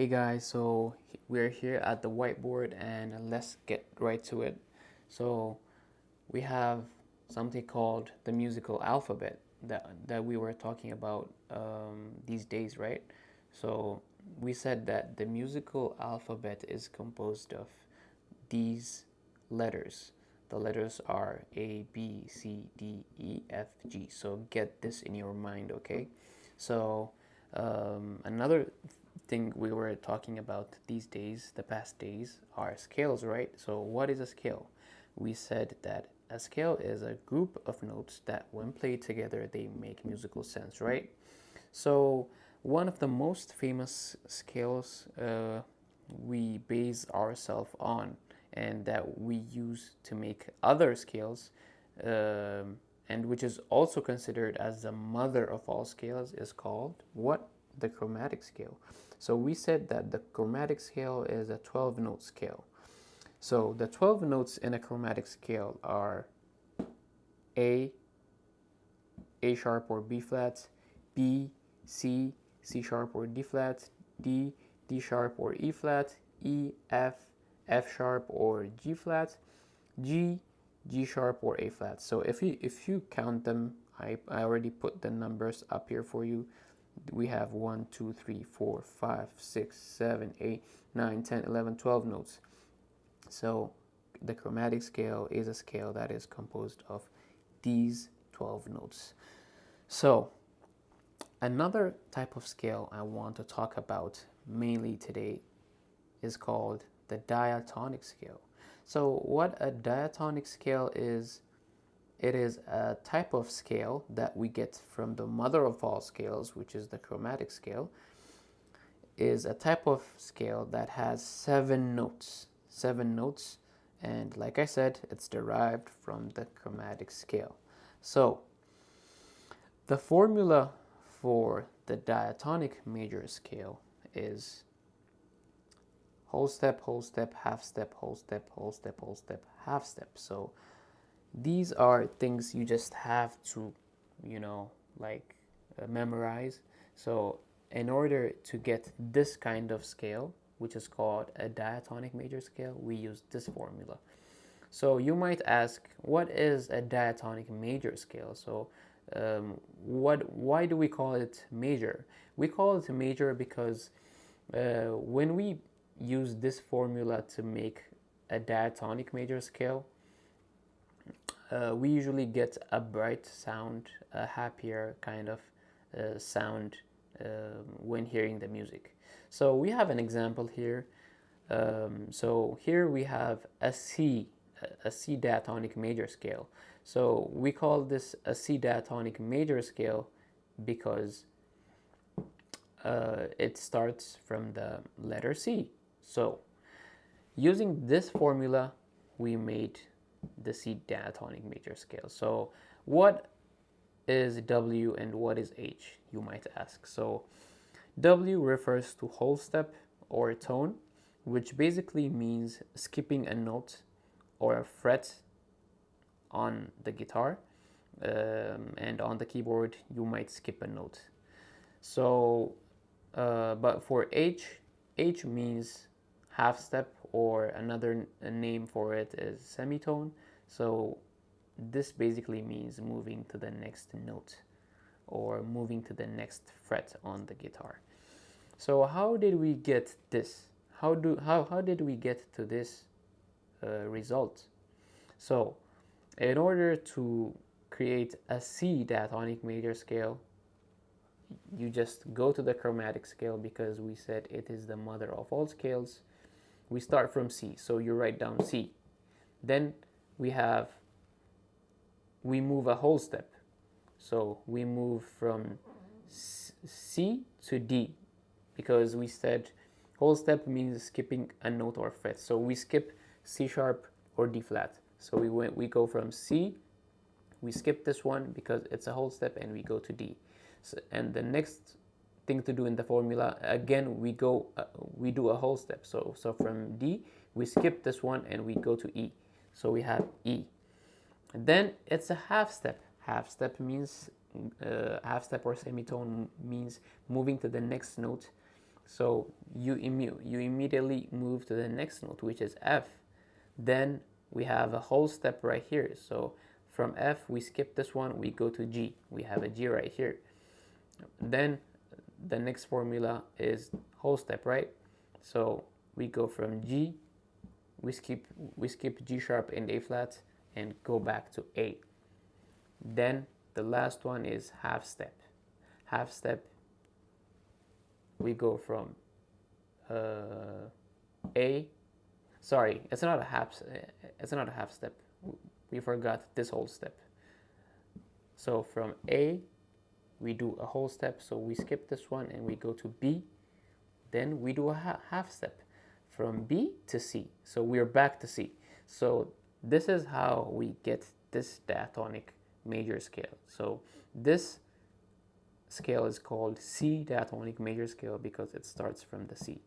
Hey guys, so we're here at the whiteboard and let's get right to it. So we have something called the musical alphabet that we were talking about these days, right? So we said that the musical alphabet is composed of these letters. The letters are A, B, C, D, E, F, G. So get this in your mind, okay? So another thing we were talking about these days, the past days, are scales, right? So what is a scale? We said that a scale is a group of notes that when played together they make musical sense, right? So one of the most famous scales we base ourselves on and that we use to make other scales, and which is also considered as the mother of all scales, is called what? The chromatic scale. So we said that the chromatic scale is a 12 note scale. So the 12 notes in a chromatic scale are A, A sharp or B flat, B, C, C sharp or D flat, D, D sharp or E flat, E, F, F sharp or G flat, G, G sharp or A flat. So if you count them, I already put the numbers up here for you. We have 1, 2, 3, 4, 5, 6, 7, 8, 9, 10, 11, 12 notes. So the chromatic scale is a scale that is composed of these 12 notes. So another type of scale I want to talk about mainly today is called the diatonic scale. So what a diatonic scale is, it is a type of scale that we get from the mother of all scales, which is the chromatic scale, is a type of scale that has 7 notes. 7 notes, and like I said, it's derived from the chromatic scale. So the formula for the diatonic major scale is whole step, half step, whole step, whole step, whole step, half step. So these are things you just have to, you know, like memorize. So in order to get this kind of scale, which is called a diatonic major scale, we use this formula. So you might ask, what is a diatonic major scale? So why do we call it major? We call it major because when we use this formula to make a diatonic major scale, we usually get a bright sound, a happier kind of sound when hearing the music. So we have an example here. So here we have a C diatonic major scale. So we call this a C diatonic major scale because it starts from the letter C. So using this formula, we made the C diatonic major scale. So what is W and what is H, you might ask. So W refers to whole step or tone, which basically means skipping a note or a fret on the guitar, and on the keyboard you might skip a note. So but for H means half step, or another name for it is semitone. So this basically means moving to the next note or moving to the next fret on the guitar. So how did we get this? How did we get to this result? So in order to create a C diatonic major scale, you just go to the chromatic scale because we said it is the mother of all scales. We start from C, so you write down C. Then we move a whole step. So we move from C to D because we said whole step means skipping a note or fret. So we skip C sharp or D flat. So we go from C, we skip this one because it's a whole step, and we go to D. So, and the next thing to do in the formula, again we do a whole step. So from D we skip this one and we go to E. So we have E. And then it's a half step. Half step means half step or semitone means moving to the next note. So you immediately move to the next note, which is F. Then we have a whole step right here. So from F, we skip this one, we go to G. We have a G right here. Then the next formula is whole step, right? So we go from G, we skip G sharp and A flat and go back to A. Then the last one is half step. Half step, we go from A. Sorry, it's not a half step. We forgot this whole step. So from A, we do a whole step. So we skip this one and we go to B. Then we do a half step from B to C. So we're back to C. So this is how we get this diatonic major scale. So this scale is called C diatonic major scale because it starts from the C.